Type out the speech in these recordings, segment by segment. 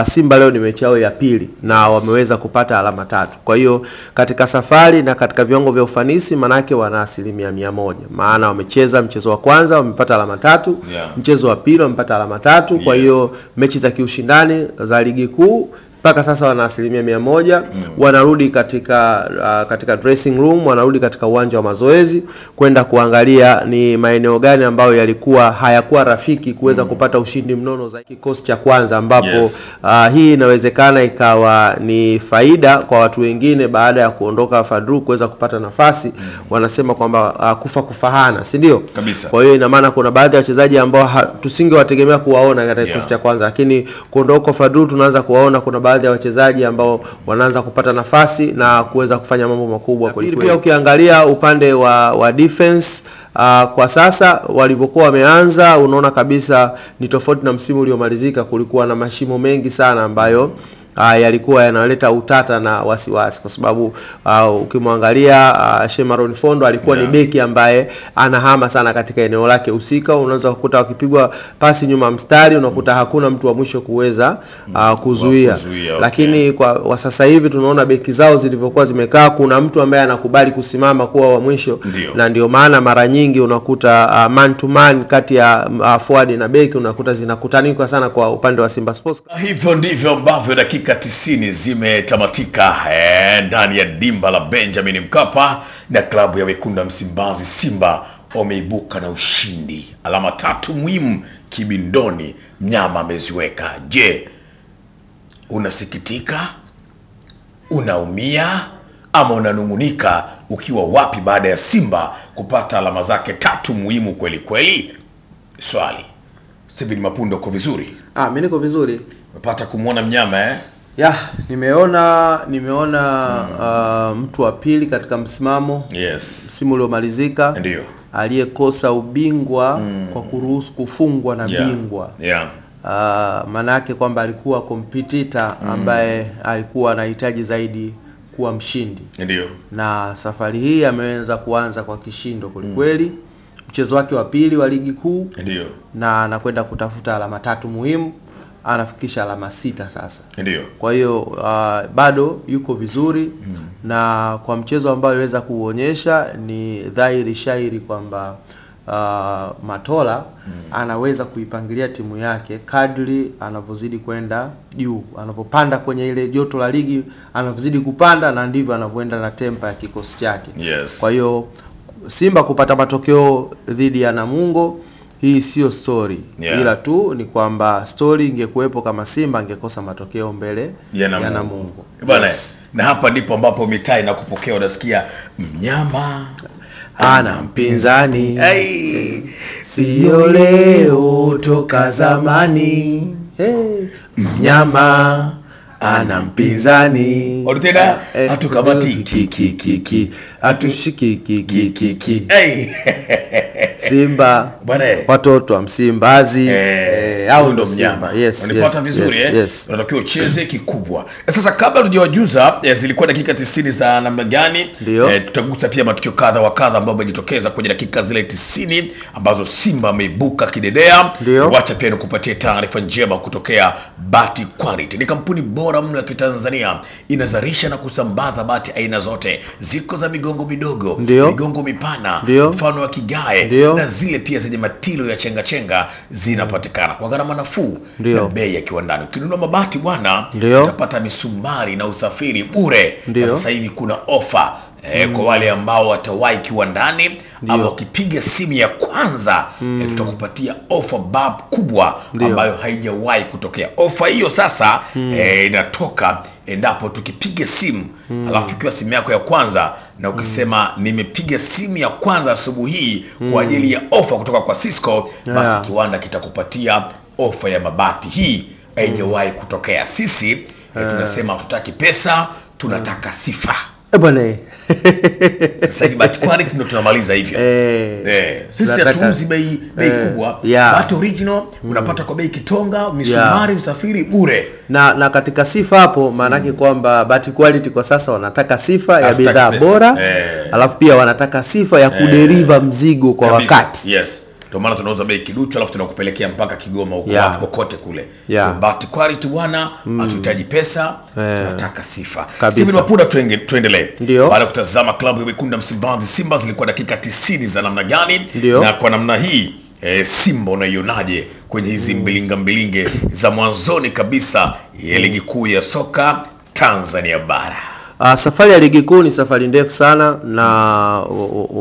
Simba leo ni mechi yao ya pili na wameweza kupata alama 3. Kwa hiyo katika safari na katika viwango vya ufanisi manake wana 100%. Maana wamecheza mchezo wa kwanza wamepata alama 3, mchezo wa pili wamepata alama 3. Kwa hiyo mechi za kiushindani za ligi kuu mpaka sasa wana 100%. Wanarudi katika dressing room, wanarudi katika uwanja wa mazoezi kwenda kuangalia ni maeneo gani ambayo yalikuwa hayakuwa rafiki kuweza kupata ushindi mnono za kikosi cha kwanza, ambapo hii inawezekana ikawa ni faida kwa watu wengine baada ya kuondoka Fadru kuweza kupata nafasi. Wanasema kwamba kufa kufahana, si ndio? Kwa hiyo ina maana kuna baadhi ya wachezaji ambao tusingewategemea kuwaona katika kikosi cha kwanza, lakini kuondoka Fadru tunaanza kuwaona kuna baadhi ya wachezaji ambao wanaanza kupata nafasi na kuweza kufanya mambo makubwa kweli. Pia ukiangalia upande wa defense kwa sasa walivyokuwa wameanza, unaona kabisa ni tofauti na msimu uliomalizika. Kulikuwa na mashimo mengi sana ambayo yalikuwa yanaleta utata na wasiwasi, kwa sababu ukimwangalia Shemaron Fondo alikuwa ni beki ambaye anahama sana katika eneo lake husika. Unaweza kukuta wakipigwa pasi nyuma mstari unakuta hakuna mtu wa mwisho kuweza kuzuia. Lakini kwa sasa hivi tunaona beki zao zilivyokuwa zimekaa, kuna mtu ambaye anakubali kusimama kuwa wa mwisho. Na ndio maana mara nyingi unakuta man to man kati ya forward na beki unakuta zinakutanika sana kwa upande wa Simba Sports. Hivyo ndivyo ambavyo dakika 90 zimetamatika ndani ya dimba la Benjamin Mkapa, na klabu ya wekundu wa Msimbazi Simba wameibuka na ushindi. Alama 3 muhimu kibindoni mnyama ameziweka. Je, unasikitika? Unaumia? Ama unanungunika? Ukiwa wapi baada ya Simba kupata alama zake 3 muhimu kweli kweli? Swali. Steven Mapundo, uko vizuri? Mimi niko vizuri. Umepata kumuona mnyama nimeona mtu wa pili katika msimamo. Msimu uliomalizika. Ndio. Aliyekosa ubingwa kwa kuruhusu kufungwa na bingwa. Maana yake kwamba alikuwa competitor ambaye alikuwa anahitaji zaidi kuwa mshindi. Ndio. Na safari hii ameweza kuanza kwa kishindo kweli. Mchezo wake wa pili wa ligi kuu. Ndio. Na anakwenda kutafuta alama 3 muhimu. Anafikisha alama 6 sasa. Ndio. Kwa hiyo bado yuko vizuri. Na kwa mchezo ambao aliweza kuonyesha ni dhahiri shairi kwamba Matola anaweza kuipangilia timu yake kadri anavyozidi kwenda juu, anavyopanda kwenye ile joto la ligi, anavyozidi kupanda na ndivyo anavyoenda na tempa ya kikosi chake. Kwa hiyo Simba kupata matokeo dhidi ya Namungo, hii sio story. Ila tu ni kwamba story ingekuepo kama Simba angekosa matokeo mbele ya Namungo. Bwana, na hapa ndipo ambapo mitaa inakupokea, unasikia mnyama ana mpinzani. Sio leo toka zamani. Mnyama ana mpinzani. Orutena atukamatiki atushiki. Simba watoto wa Msimbazi au ndo mnyama. Unapata vizuri unatakiwa ucheze kikubwa. Sasa kabla tujawajuza zilikuwa dakika 90 za namna gani, tutagusa pia matukio kadha wa kadha ambayo yamejitokeza kwenye dakika zile 90 ambazo Simba ameibuka kidedea. Wacha pia nikupatie taarifa njema kutokea Bati Quality. Ni kampuni bora mno ya Kitanzania, inazalisha na kusambaza bati aina zote. Ziko za migongo midogo, migongo mipana, mfano wa kigae, na zile pia zenye matilo ya chenga zinapatikana kwa gharama nafuu na bei ya kiwandani. Ukinunua mabati bwana, utapata misumari na usafiri bure. Sasa hivi kuna ofa kwa wale ambao watawahi kiwandani ama ukipiga simu ya kwanza tutakupatia ofa bab kubwa ambayo haijawahi kutokea. Ofa hiyo sasa inatoka endapo tukipiga simu alafu ikiwa simu yako ya kwanza na ukisema nimepiga simu ya kwanza asubuhi kwa ajili ya ofa kutoka kwa Cisco, basi kiwanda kitakupatia ofa ya mabati. Hii haijawahi kutokea. Sisi tunasema hatutaki pesa, tunataka sifa. Bwana sasa hivi Bati Quality ndio tunamaliza hivyo. Sisi hatuuzi bei kubwa. Bati original unapata kwa bei kitonga, misumari, usafiri bure. Na katika sifa hapo maana yake kwamba Bati Quality kwa sasa wanataka sifa ya bidhaa bora. Alafu pia wanataka sifa ya kudeliver mzigo kwa wakati. Ndio maana tunauza bei kiduchu alafu tunakupelekea mpaka Kigoma huko kokote kule. But quality wana hatuhitaji pesa, tunataka sifa. Steven Mapunda, tuendelee. Baada ya kutazama klabu ya Wekundu Msimbazi Simba zilikuwa dakika 90 za namna gani? Na kwa namna hii Simba unaionaje kwenye hizi mbilinge za mwanzoni kabisa ya ligi kuu ya soka Tanzania bara? Safari ya ligi kuu ni safari ndefu sana, na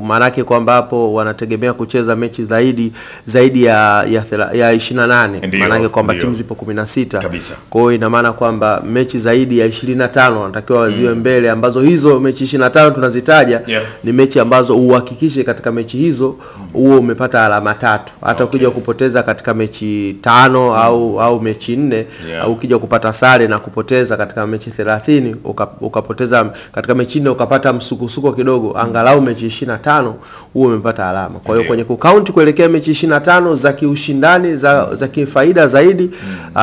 maana yake kwamba hapo wanategemea kucheza mechi zaidi ya 28. Maana yake kwamba timu zipo 16. Kwa hiyo ina maana kwamba mechi zaidi ya 25 wanatakiwa ziwe mbele, ambazo hizo mechi 25 tunazitaja ni mechi ambazo uhakikishe katika mechi hizo huo umepata alama 3. Hata ukija kupoteza katika mechi 5 au mechi 4 au ukija kupata sare na kupoteza katika mechi 30 ukapoteza katika mechi 4 ukapata msukusuko kidogo, angalau mechi 25 huo umepata alama. Kwa hiyo kwenye kukaunti kuelekea mechi 25 za kiushindani za kifaida zaidi,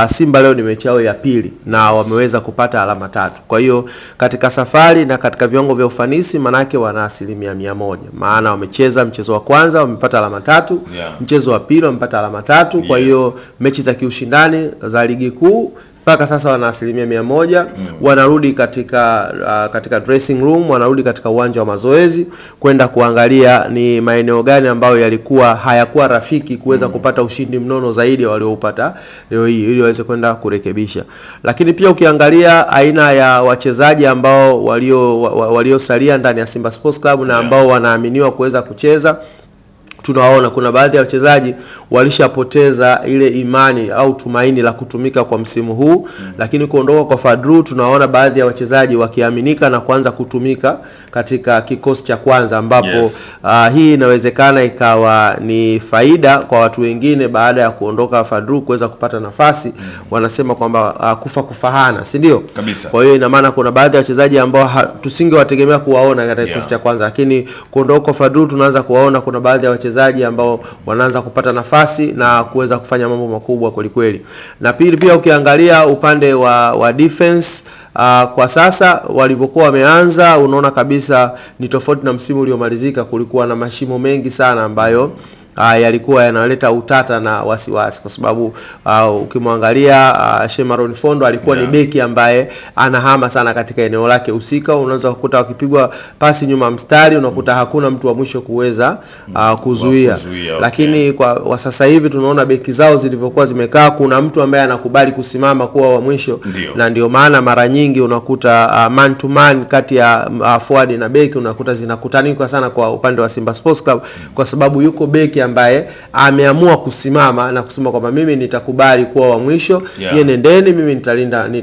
Simba leo ni mechi yao ya pili na wameweza kupata alama 3. Kwa hiyo katika safari na katika viwango vya ufanisi manake wana 100%. Maana wamecheza mchezo wa kwanza wamepata alama 3, mchezo wa pili wamepata alama 3. Kwa hiyo mechi za kiushindani za ligi kuu mpaka sasa wana 100%. Wanarudi katika dressing room, wanarudi katika uwanja wa mazoezi kwenda kuangalia ni maeneo gani ambayo hayakuwa rafiki kuweza kupata ushindi mnono zaidi walioupata leo hii, ili waweze kwenda kurekebisha. Lakini pia ukiangalia aina ya wachezaji ambao waliosalia ndani ya Simba Sports Club na ambao wanaaminiwa kuweza kucheza, tunaona kuna baadhi ya wachezaji walishapoteza ile imani au tumaini la kutumika kwa msimu huu. Lakini kuondoka kwa Fadru, tunaona baadhi ya wachezaji wakiaminika na kuanza kutumika katika kikosi cha kwanza, ambapo hii inawezekana ikawa ni faida kwa watu wengine baada ya kuondoka Fadru kuweza kupata nafasi. Wanasema kwamba kufahana, si ndio? Kwa hiyo ina maana kuna baadhi ya wachezaji ambao tusingewategemea kuwaona katika kikosi cha kwanza, lakini kuondoka kwa Fadru tunaanza kuwaona kuna baadhi ya wachezaji ambao wanaanza kupata nafasi na kuweza kufanya mambo makubwa kweli. Na pia ukiangalia upande wa defense, kwa sasa walivyokuwa wameanza unaona kabisa ni tofauti na msimu uliomalizika. Kulikuwa na mashimo mengi sana ambayo yalikuwa yanaleta utata na wasiwasi, kwa sababu ukimwangalia Shemaron Fondo alikuwa ni beki ambaye anahama sana katika eneo lake husika. Unaweza kukuta wakipigwa pasi nyuma mstari unakuta hakuna mtu wa mwisho kuweza kuzuia. Lakini kwa sasa hivi tunaona beki zao zilivyokuwa zimekaa, kuna mtu ambaye anakubali kusimama kuwa wa mwisho. Na ndio maana mara nyingi unakuta man to man kati ya forward na beki unakuta zinakutanika sana kwa upande wa Simba Sports Club, kwa sababu yuko beki ambaye ameamua kusimama na kusema kwamba mimi nitakubali kuwa wa mwisho, yeye nendeni, mimi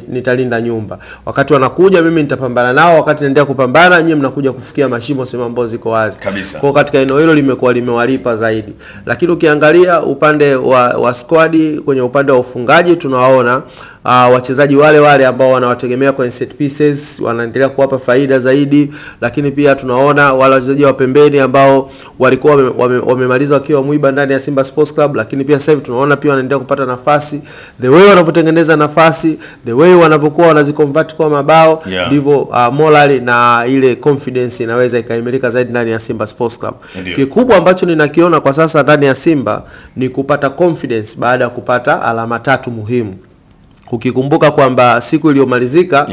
nitalinda nyumba. Wakati wanakuja mimi nitapambana nao, wakati naendelea kupambana nyinyi mnakuja kufikia mashimo sema ambazo ziko wazi. Kwa katika eneo hilo limewalipa zaidi. Lakini ukiangalia upande wa squad, kwenye upande wa ufungaji tunawaona wachezaji wale ambao wanawategemea kwenye set pieces wanaendelea kuwapa faida zaidi. Lakini pia tunaona wale wachezaji wa pembeni ambao walikuwa wamemaliza wakiwa mwiba ndani ya Simba Sports Club, lakini pia sasa hivi tunaona pia wanaendelea kupata nafasi. The way wanavyotengeneza nafasi, the way wanavyokuwa wanaziconvert kwa mabao, ndivyo morale na ile confidence inaweza ikaimarika zaidi ndani ya Simba Sports Club. Kikubwa ambacho ninakiona kwa sasa ndani ya Simba ni kupata confidence baada ya kupata alama 3 muhimu. Ukikumbuka kwamba siku iliyomalizika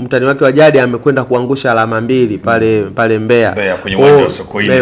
mtani wake wa jadi amekwenda kuangusha alama 2 pale Mbeya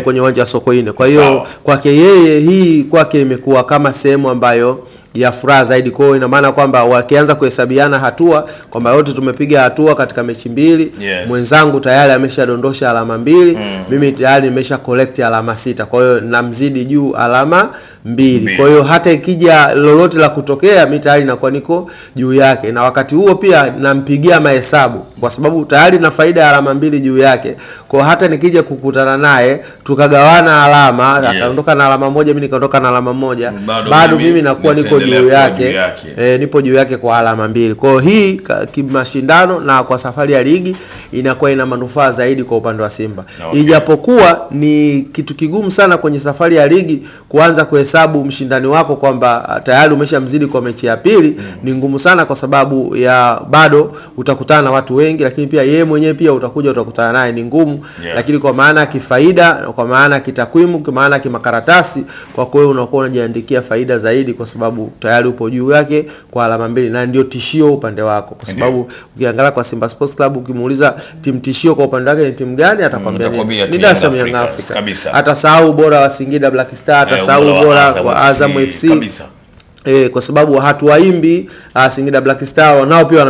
kwenye uwanja wa Sokoine. Kwa hiyo kwake yeye hii kwake imekuwa kama sehemu ambayo ya furaha zaidi. Kwa hiyo ina maana kwamba wakianza kuhesabiana hatua kwamba wote tumepiga hatua katika mechi 2, mwenzangu tayari ameshadondosha alama 2, mimi tayari nimesha collect alama 6. Kwa hiyo namzidi juu alama 2. Kwa hiyo hata ikija lolote la kutokea mimi tayari nakuwa niko juu yake, na wakati huo pia nampigia mahesabu kwa sababu tayari na faida ya alama 2 juu yake. Kwa hata nikija kukutana naye tukagawana alama, akaondoka na alama 1 mimi nikaondoka na alama 1, bado mimi nakuwa niko juu yake. Nipo juu yake kwa alama 2. Kwa hii kimashindano na kwa safari ya ligi inakuwa ina manufaa zaidi kwa upande wa Simba. Ijapokuwa ni kitu kigumu sana kwenye safari ya ligi kuanza kuhesabu kumhesabu mshindani wako kwamba tayari umeshamzidi kwa mechi ya pili ni ngumu sana, kwa sababu ya bado utakutana na watu wengi, lakini pia yeye mwenyewe pia utakutana naye ni ngumu. Lakini kwa maana kifaida, kwa maana kitakwimu, kwa maana kimakaratasi, kwa kweli unakuwa unajiandikia faida zaidi, kwa sababu tayari upo juu yake kwa alama 2 na ndio tishio upande wako. Kwa sababu ukiangalia kwa Simba Sports Club, ukimuuliza timu tishio kwa upande wake ni timu gani, atakwambia ni Dar es Salaam Young Africa. Hata sahau bora wa Singida Black Star, hata sahau bora wa Azam FC kabisa. Kwa sababu hatuwaimbi Singida Black Star nao pia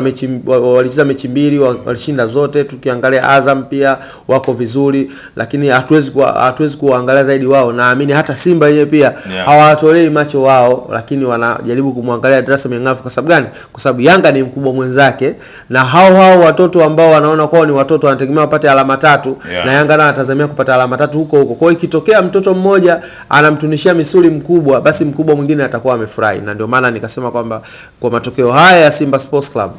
walicheza mechi 2 walishinda zote. Tukiangalia Azam pia wako vizuri, lakini hatuwezi kuangalia zaidi wao. Naamini hata Simba yeye pia hawatolei macho wao, lakini wanajaribu kumwangalia Dar es Salaam Young Africa. Kwa sababu gani? Kwa sababu Yanga ni mkubwa mwenzake, na hao watoto ambao wanaona kwao ni watoto wanategemea wapate alama 3 na Yanga na anatazamia kupata alama 3 huko. Kwa hiyo ikitokea mtoto mmoja anamtunishia misuli mkubwa, basi mkubwa mwingine atakuwa amefurahi. Na ndio maana nikasema kwamba kwa matokeo haya ya Simba Sports Club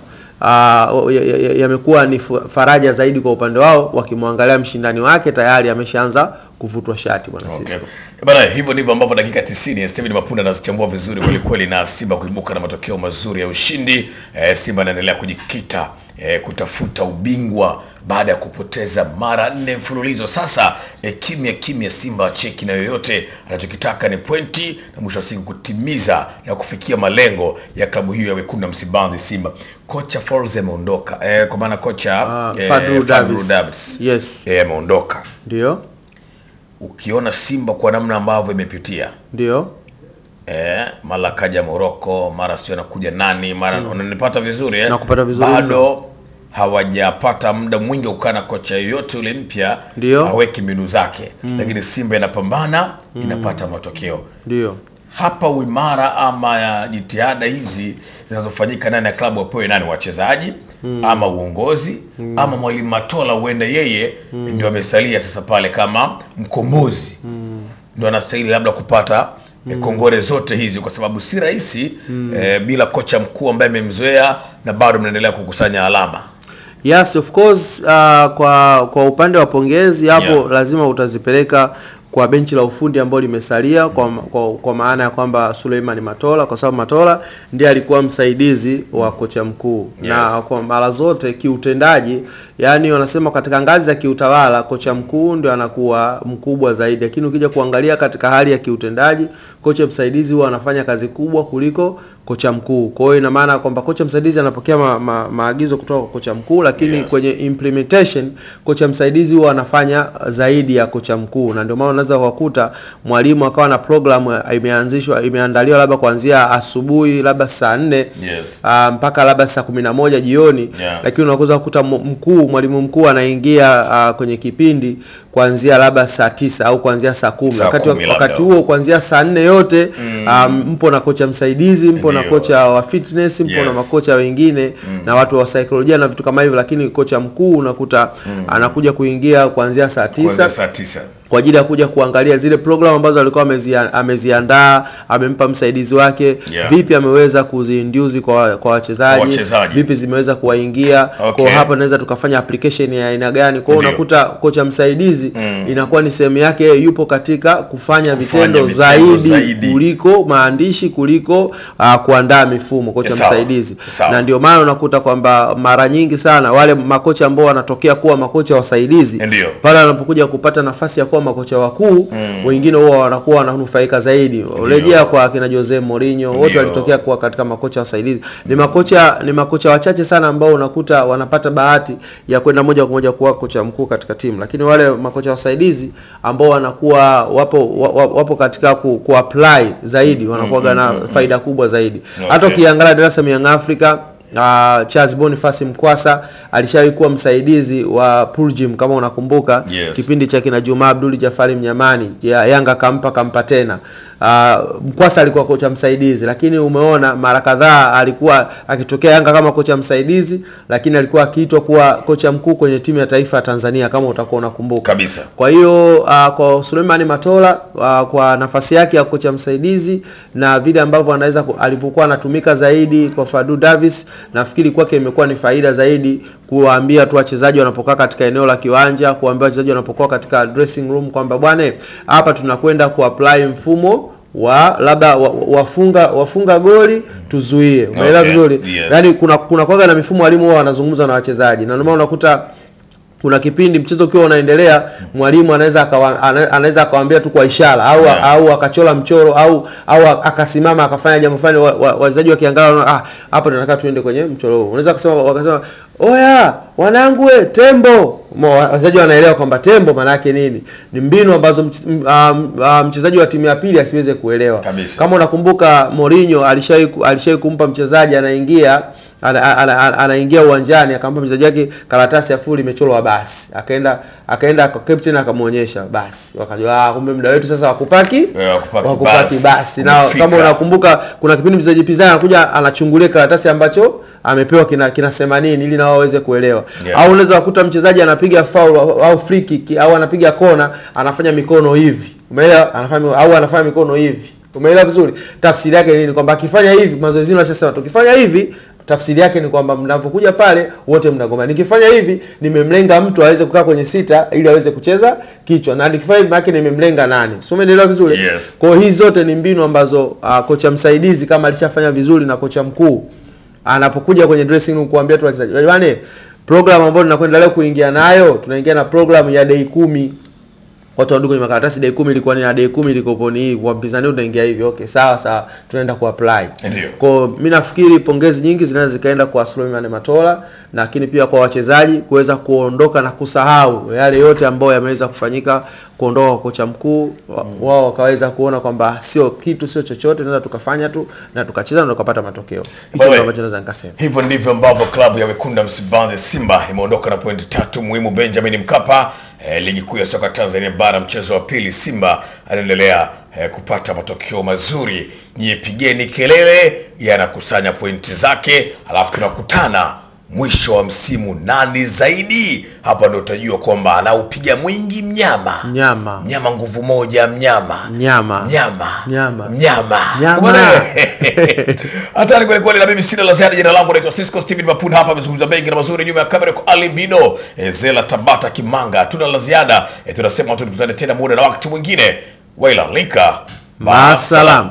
yamekuwa ni faraja zaidi kwa upande wao, wakimwangalia mshindani wake tayari ameshaanza kuvutwa shati bwana Sisco. Bana, hivyo ndivyo ambavyo dakika 90 Steven Mapunda anazichambua vizuri kweli kweli, na Simba kuibuka na matokeo mazuri ya ushindi. Simba anaendelea kujikita kutafuta ubingwa baada ya kupoteza mara 4 mfululizo. Sasa kimya Simba cheki na yoyote, anachokitaka ni pointi na mwisho wa siku kutimiza na kufikia malengo ya klabu hiyo ya wekundu Msimbazi Simba. Kocha Forza ameondoka, kwa maana kocha Fadlu Davis. Yes. Ameondoka. Ndio. Ukiona Simba kwa namna ambavyo imepitia. Ndio. Mara kaja Morocco, mara sio anakuja nani, mara unanipata vizuri nakupata vizuri. Bado hawajapata muda mwingi ukana kocha yoyote ule mpya aweke mbinu zake. Lakini Simba inapambana, inapata matokeo. Ndio. Hapa uimara ama ya jitihada hizi zinazofanyika ndani ya klabu apoe nani, wachezaji ama uongozi ama mwalimu Matola, huenda yeye ndio amesalia sasa pale kama mkombozi. Ndio anastahili labda kupata kongore zote hizi, kwa sababu si rahisi bila kocha mkuu ambaye amemzoea na bado mnaendelea kukusanya alama. Yes, of course. Kwa upande wa pongezi hapo lazima utazipeleka kwa benchi la ufundi ambao limesalia, kwa maana ya kwamba Suleiman Matola, kwa sababu Matola ndiye alikuwa msaidizi wa kocha mkuu. Na kwa mara zote kiutendaji, yani wanasema katika ngazi ya kiutawala kocha mkuu ndio anakuwa mkubwa zaidi, lakini ukija kuangalia katika hali ya kiutendaji kocha msaidizi huwa anafanya kazi kubwa kuliko kocha mkuu. Kwa hiyo ina maana kwamba kocha msaidizi anapokea maagizo kutoka kwa kocha mkuu, lakini kwenye implementation kocha msaidizi huwa anafanya zaidi ya kocha mkuu. Na ndio maana unaweza kukuta mwalimu akawa na program imeandaliwa labda kuanzia asubuhi labda saa 4 mpaka labda saa 11 jioni, lakini unaweza kukuta mwalimu mkuu anaingia kwenye kipindi kuanzia labda saa 9 au kuanzia saa 10. Wakati huo kuanzia saa 4 yote mpo na kocha msaidizi, mpo na kocha wa fitness, mpo na makocha wengine na watu wa saikolojia na vitu kama hivyo, lakini kocha mkuu unakuta anakuja kuingia kuanzia saa 9 kwa ajili ya kuja kuangalia zile program ambazo alikuwa ameziandaa, amempa msaidizi wake vipi ameweza kuziinduce kwa wachezaji, vipi zimeweza kuwaingia. Kwa hapa naweza tukafanya application ya aina gani. Kwa hiyo unakuta kocha msaidizi inakuwa ni sehemu yake, yupo katika kufanya vitendo zaidi kuliko maandishi, kuliko kuandaa mifumo, kocha msaidizi. Na ndio maana unakuta kwamba mara nyingi sana wale makocha ambao wanatokea kuwa makocha wasaidizi pale wanapokuja kupata nafasi ya kuwa makocha wakuu, wengine huwa wanakuwa wananufaika zaidi. Rejea kwa kina Jose Mourinho, wote walitokea kuwa katika makocha wasaidizi. Ni makocha wachache sana ambao unakuta wanapata bahati ya kwenda moja kwa moja kuwa kocha mkuu katika timu, lakini wale makocha wasaidizi ambao wanakuwa wapo katika kuapply zaidi wanakuwa na faida kubwa zaidi. Hata ukiangalia Dar es Salaam Young Africa, Charles Boniface Mkwasa alishawahi kuwa msaidizi wa Puljim kama unakumbuka, kipindi cha kina Juma Abdul Jafari Mnyamani, Yanga kampa tena. Mkwasa alikuwa kocha msaidizi, lakini umeona mara kadhaa alikuwa akitokea Yanga kama kocha msaidizi, lakini alikuwa akiitwa kuwa kocha mkuu kwenye timu ya taifa ya Tanzania kama utakuwa unakumbuka kabisa. Kwa hiyo kwa Suleiman Matola kwa nafasi yake ya kocha msaidizi na vile ambavyo anaweza alivyokuwa anatumika zaidi kwa Fadlu Davis, nafikiri kwake imekuwa ni faida zaidi kuwaambia tu wachezaji wanapokaa katika eneo la kiwanja, kuambia wachezaji wanapokuwa katika dressing room kwamba bwana, hapa tunakwenda kuapply mfumo labda wafunga goli tuzuie. Umeelewa vizuri? Yaani kuna kwaga na mifumo walimu wao wanazungumza na wachezaji. Na ndio maana unakuta kuna kipindi mchezo ukiwa unaendelea mwalimu anaweza akawaambia tu kwa ishara au akachola mchoro au akasimama akafanya jambo fulani, wachezaji wakiangalia hapa tunataka tuende kwenye mchoro huu. Unaweza wakasema oya wanangu tembo. Wachezaji wanaelewa kwamba tembo maana yake nini. Ni mbinu ambazo mchezaji wa timu ya pili asiweze kuelewa. Kama unakumbuka Mourinho alishawahi kumpa mchezaji anaingia uwanjani akampa mchezaji wake karatasi ya full imechorwa basi. Akaenda kwa captain akamuonyesha basi. Wakajua kumbe muda wetu sasa wakupaki basi. Na kama unakumbuka kuna kipindi mchezaji pinzani anakuja anachungulia karatasi ambacho amepewa kinasema nini ili na wao waweze kuelewa. Au unaweza kukuta mchezaji anapiga foul au free kick au anapiga kona anafanya mikono hivi. Umeelewa? Anafanya mikono hivi. Umeelewa vizuri? Tafsiri yake nini? Kwamba akifanya hivi mazoezini wanasema tukifanya hivi tafsiri yake ni kwamba mnapokuja pale wote mnagoma. Nikifanya hivi nimemlenga mtu aweze kukaa kwenye sita ili aweze kucheza kichwa. Na nikifanya hivi maana nimemlenga nani. So umeelewa vizuri? Kwa hizo zote ni mbinu ambazo kocha msaidizi kama alishafanya vizuri na kocha mkuu anapokuja kwenye dressing room kuambia tu wachezaji, "Bwana, program ambayo tunakwenda leo kuingia nayo, tunaingia na program ya day 10." Watu waandike kwenye makaratasi day 10 ilikuwa ni na day 10 ilikuwa ni hii, kwa mpinzani utaingia hivi. Okay, sawa tunaenda kuapply. Kwa mimi nafikiri pongezi nyingi zinaweza zikaenda kwa Suleiman Matola, lakini pia kwa wachezaji kuweza kuondoka na kusahau yale yote ambayo yameweza kufanyika, kuondoka kwa kocha mkuu. Wao wakaweza kuona kwamba sio kitu, sio chochote, tunaweza tukafanya tu na tukacheza na tukapata matokeo. Hicho ndio ambacho naweza nikasema. Hivyo ndivyo ambavyo klabu ya Wekundu Msimbazi Simba imeondoka na pointi 3 muhimu Benjamin Mkapa. Ligi kuu ya soka Tanzania bara, mchezo wa pili, Simba anaendelea kupata matokeo mazuri. Nyie pigeni kelele, yanakusanya pointi zake, alafu tunakutana mwisho wa msimu nani zaidi. Hapa ndio utajua kwamba anaupiga mwingi mnyama nguvu moja mnyama. Hatari kweli kweli. Na mimi sina la ziada. Jina langu naitwa Cisco Steven Mapunda, hapa amezungumza mengi na mazuri nyuma ya kamera kwa Ali Bido, Zela Tabata Kimanga. Tuna la ziada, tunasema tukutane tena muda na wakati mwingine. Waila linka, maasalam.